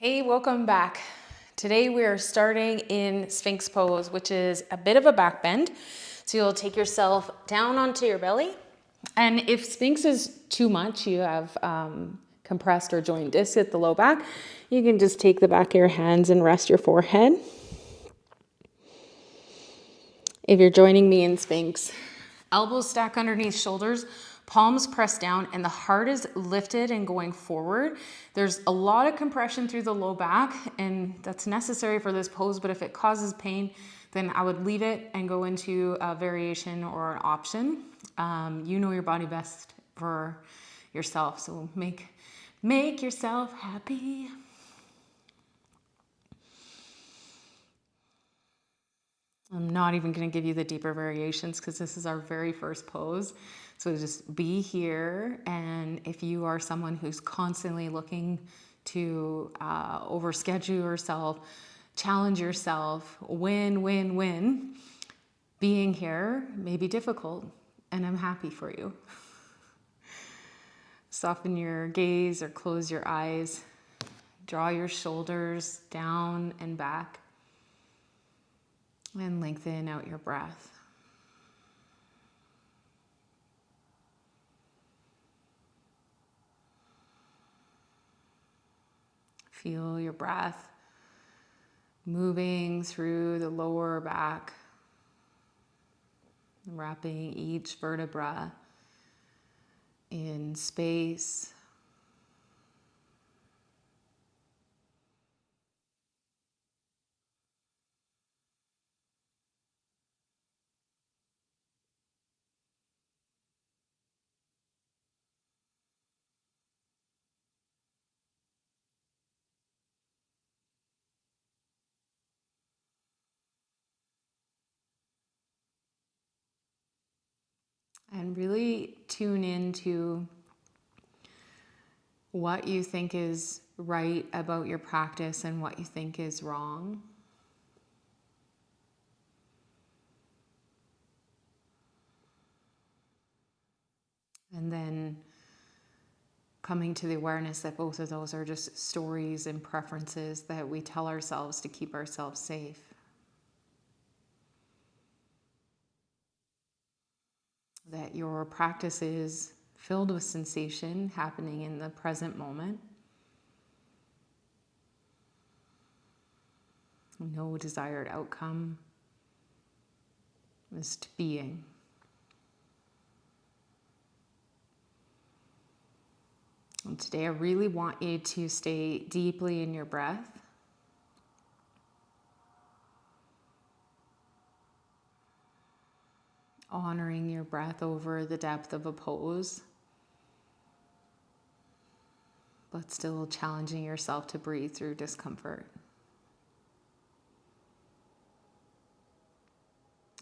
Hey, welcome back. Today we are starting in Sphinx pose, which is a bit of a back bend. So you'll take yourself down onto your belly. And if Sphinx is too much, you have compressed or joint disc at the low back, you can just take the back of your hands and rest your forehead. If you're joining me in Sphinx, elbows stack underneath shoulders, palms pressed down, and the heart is lifted and going forward. There's a lot of compression through the low back, and that's necessary for this pose, but if it causes pain, then I would leave it and go into a variation or an option. You know your body best for yourself, so make yourself happy. I'm not even going to give you the deeper variations because this is our very first pose. So just be here. And if you are someone who's constantly looking to overschedule yourself, challenge yourself, win, being here may be difficult. And I'm happy for you. Soften your gaze or close your eyes. Draw your shoulders down and back. And lengthen out your breath. Feel your breath moving through the lower back, wrapping each vertebra in space. And really tune into what you think is right about your practice and what you think is wrong. And then coming to the awareness that both of those are just stories and preferences that we tell ourselves to keep ourselves safe. That your practice is filled with sensation happening in the present moment. No desired outcome, just being. And today I really want you to stay deeply in your breath. Honoring your breath over the depth of a pose, but still challenging yourself to breathe through discomfort.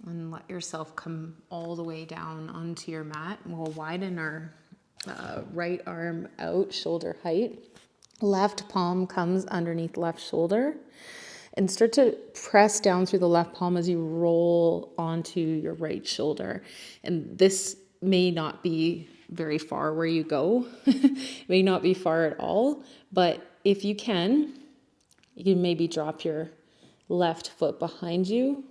And let yourself come all the way down onto your mat. We'll widen our right arm out, shoulder height. Left palm comes underneath left shoulder. And start to press down through the left palm as you roll onto your right shoulder. And this may not be very far where you go. It may not be far at all. But if you can maybe drop your left foot behind you.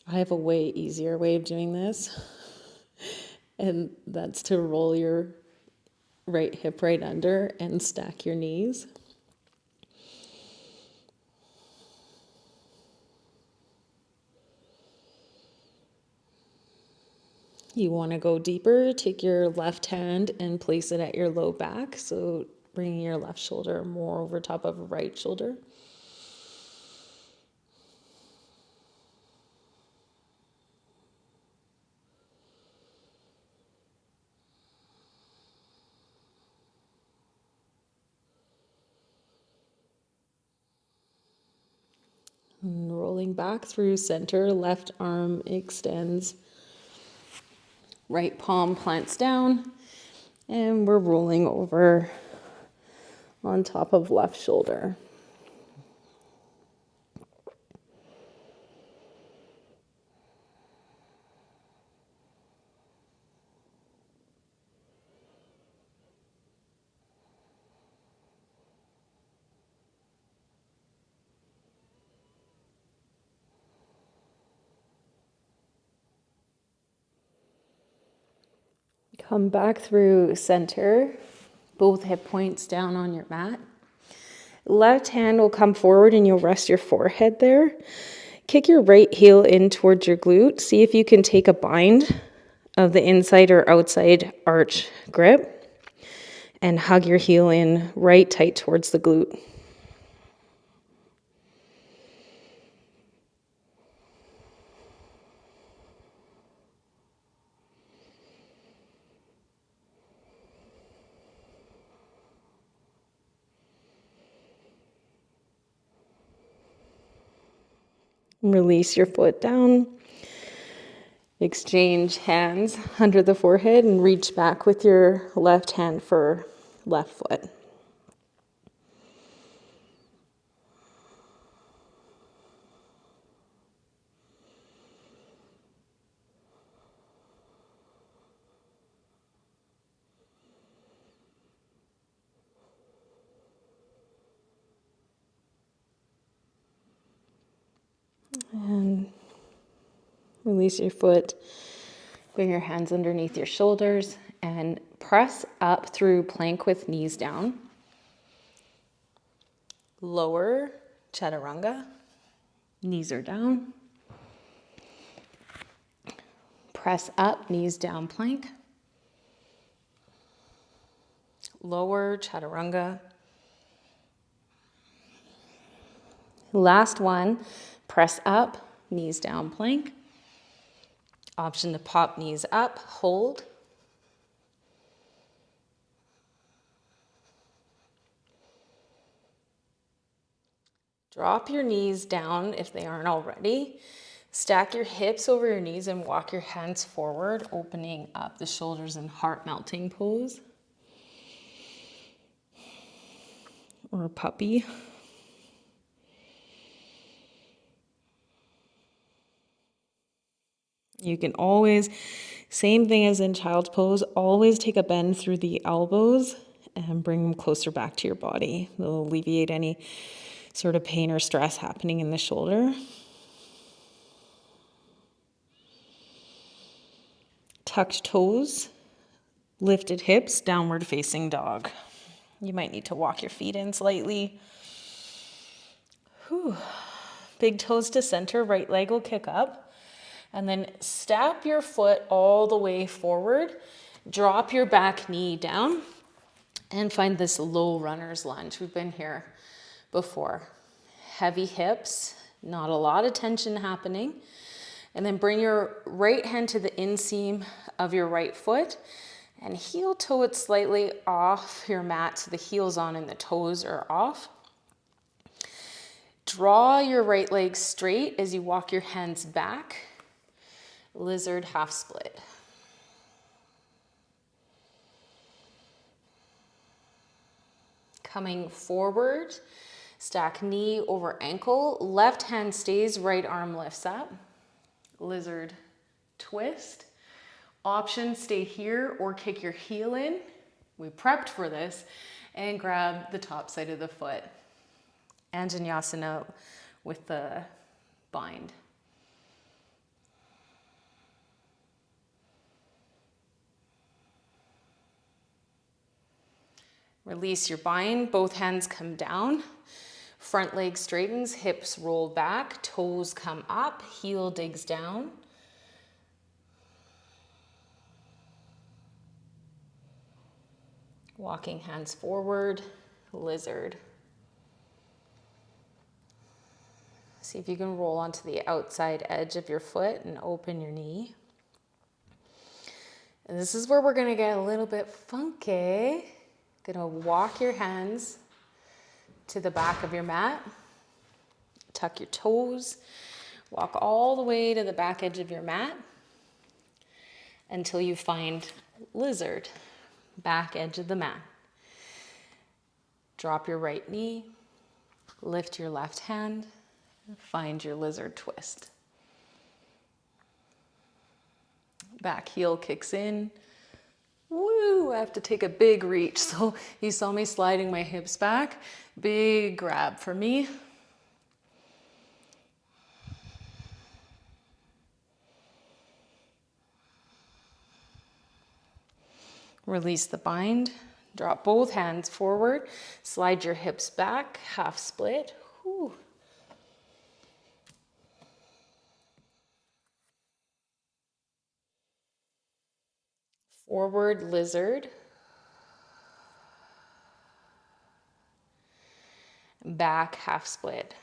I have a way easier way of doing this. And that's to roll your right hip right under and stack your knees. You want to go deeper, take your left hand and place it at your low back. So bringing your left shoulder more over top of a right shoulder. And rolling back through center, left arm extends. Right palm plants down. And we're rolling over on top of left shoulder. Come back through center, both hip points down on your mat. Left hand will come forward and you'll rest your forehead there. Kick your right heel in towards your glute. See if you can take a bind of the inside or outside arch grip and hug your heel in right tight towards the glute. Release your foot down. Exchange hands under the forehead and reach back with your left hand for left foot. And release your foot. Bring your hands underneath your shoulders and press up through plank with knees down. Lower chaturanga. Knees are down. Press up, knees down, plank. Lower chaturanga. Last one, press up, knees down, plank. Option to pop knees up, hold. Drop your knees down if they aren't already. Stack your hips over your knees and walk your hands forward, opening up the shoulders in heart melting pose. Or puppy. You can always, same thing as in child's pose, always take a bend through the elbows and bring them closer back to your body. It'll alleviate any sort of pain or stress happening in the shoulder. Tucked toes, lifted hips, downward facing dog. You might need to walk your feet in slightly. Whew. Big toes to center, right leg will kick up. And then step your foot all the way forward. Drop your back knee down and find this low runner's lunge. We've been here before. Heavy hips, not a lot of tension happening. And then bring your right hand to the inseam of your right foot and heel toe it slightly off your mat so the heel's on and the toes are off. Draw your right leg straight as you walk your hands back. Lizard half split. Coming forward, stack knee over ankle. Left hand stays, right arm lifts up. Lizard twist. Option, stay here or kick your heel in. We prepped for this. And grab the top side of the foot. Anjaneyasana with the bind. Release your bind, both hands come down. Front leg straightens, hips roll back, toes come up, heel digs down. Walking hands forward, lizard. See if you can roll onto the outside edge of your foot and open your knee. And this is where we're gonna get a little bit funky. Gonna walk your hands to the back of your mat. Tuck your toes. Walk all the way to the back edge of your mat until you find lizard, back edge of the mat. Drop your right knee. Lift your left hand. Find your lizard twist. Back heel kicks in. Woo, I have to take a big reach. So you saw me sliding my hips back. Big grab for me. Release the bind. Drop both hands forward. Slide your hips back, half split. Whew. Forward lizard. Back, half split.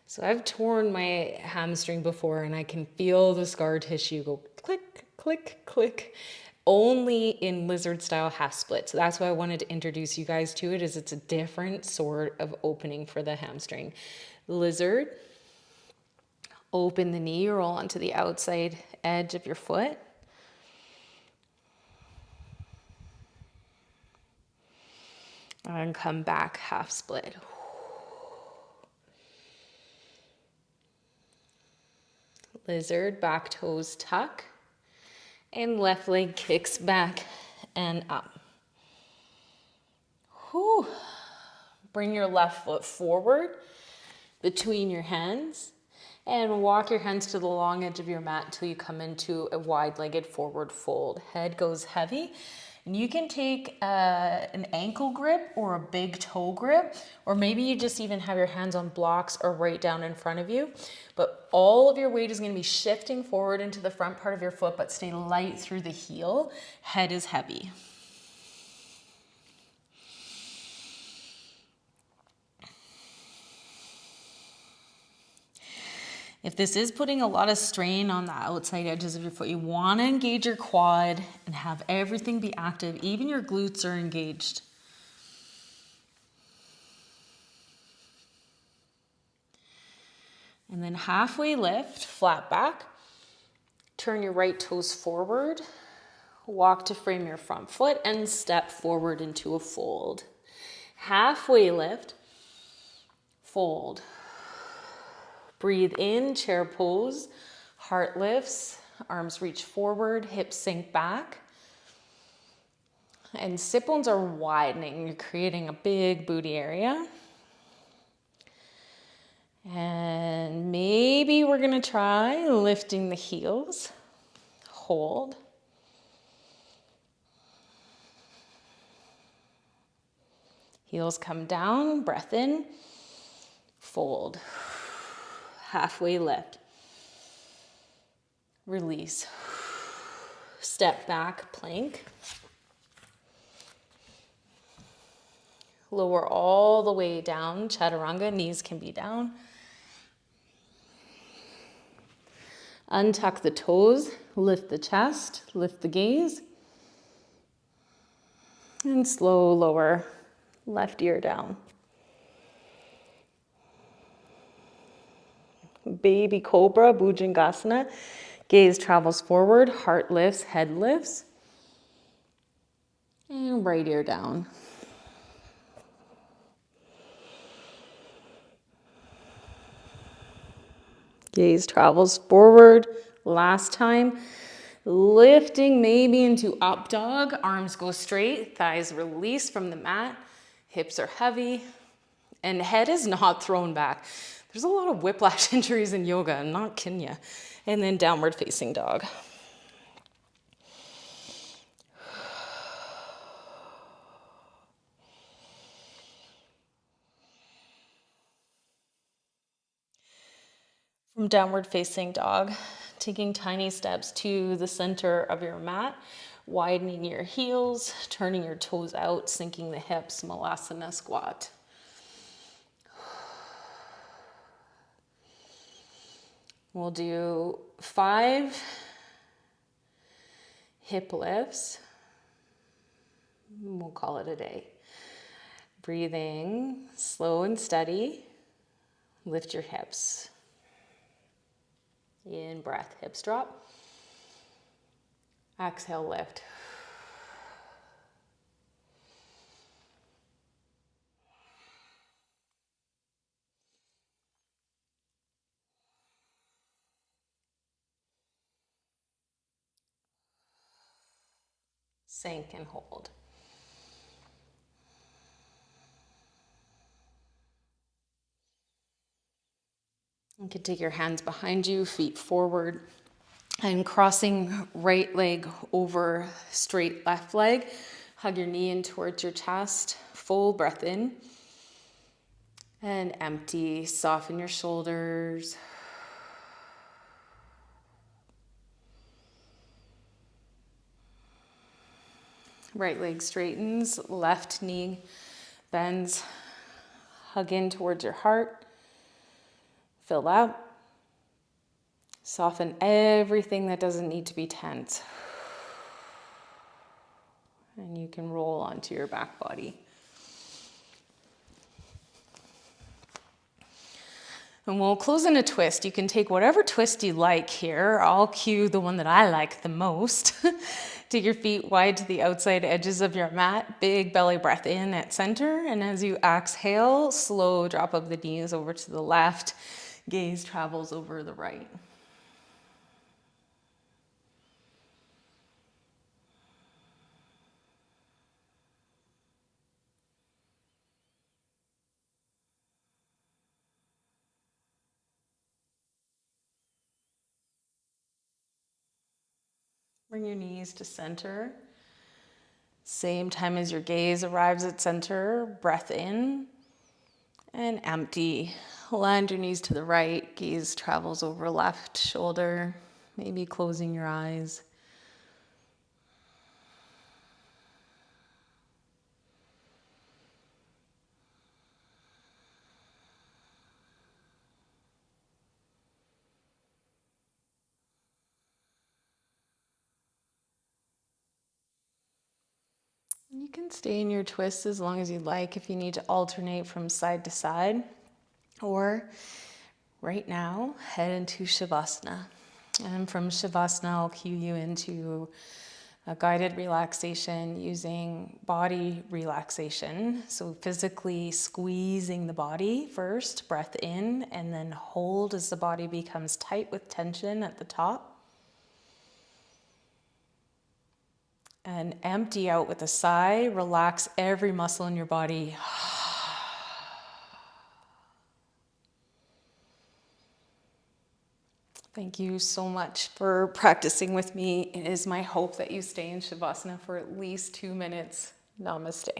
So I've torn my hamstring before and I can feel the scar tissue go click, click, click, only in lizard style half split. So that's why I wanted to introduce you guys to it, is it's a different sort of opening for the hamstring. Lizard, open the knee, roll onto the outside edge of your foot. And come back, half split. Lizard, back toes tuck, and left leg kicks back and up. Whew. Bring your left foot forward between your hands and walk your hands to the long edge of your mat until you come into a wide-legged forward fold. Head goes heavy. And you can take an ankle grip or a big toe grip, or maybe you just even have your hands on blocks or right down in front of you. But all of your weight is going to be shifting forward into the front part of your foot, but stay light through the heel. Head is heavy. If this is putting a lot of strain on the outside edges of your foot, you want to engage your quad and have everything be active. Even your glutes are engaged. And then halfway lift, flat back. Turn your right toes forward. Walk to frame your front foot and step forward into a fold. Halfway lift, fold. Breathe in, chair pose, heart lifts, arms reach forward, hips sink back. And sit bones are widening. You're creating a big booty area. And maybe we're gonna try lifting the heels. Hold. Heels come down, breath in, fold. Halfway lift. Release. Step back, plank. Lower all the way down, chaturanga, knees can be down. Untuck the toes, lift the chest, lift the gaze. And slow lower, left ear down. Baby cobra, bhujangasana. Gaze travels forward, heart lifts, head lifts. And right ear down. Gaze travels forward. Last time. Lifting maybe into up dog. Arms go straight, thighs release from the mat. Hips are heavy. And head is not thrown back. There's a lot of whiplash injuries in yoga, I'm not kidding you. And then downward facing dog. From downward facing dog, taking tiny steps to the center of your mat, widening your heels, turning your toes out, sinking the hips, malasana squat. We'll do 5 hip lifts. We'll call it a day. Breathing slow and steady. Lift your hips. In breath, hips drop. Exhale, lift. Sink and hold. You can take your hands behind you, feet forward. And crossing right leg over straight left leg. Hug your knee in towards your chest. Full breath in. And empty. Soften your shoulders. Right leg straightens. Left knee bends. Hug in towards your heart. Fill out. Soften everything that doesn't need to be tense. And you can roll onto your back body. And we'll close in a twist. You can take whatever twist you like here. I'll cue the one that I like the most. Take your feet wide to the outside edges of your mat. Big belly breath in at center. And as you exhale, slow drop of the knees over to the left. Gaze travels over the right. Bring your knees to center. Same time as your gaze arrives at center, breath in and empty. Land your knees to the right, gaze travels over left shoulder, maybe closing your eyes. You can stay in your twist as long as you like if you need to alternate from side to side. Or right now, head into Shavasana. And from Shavasana, I'll cue you into a guided relaxation using body relaxation. So physically squeezing the body first, breath in, and then hold as the body becomes tight with tension at the top. And empty out with a sigh. Relax every muscle in your body. Thank you so much for practicing with me. It is my hope that you stay in Shavasana for at least 2 minutes. Namaste.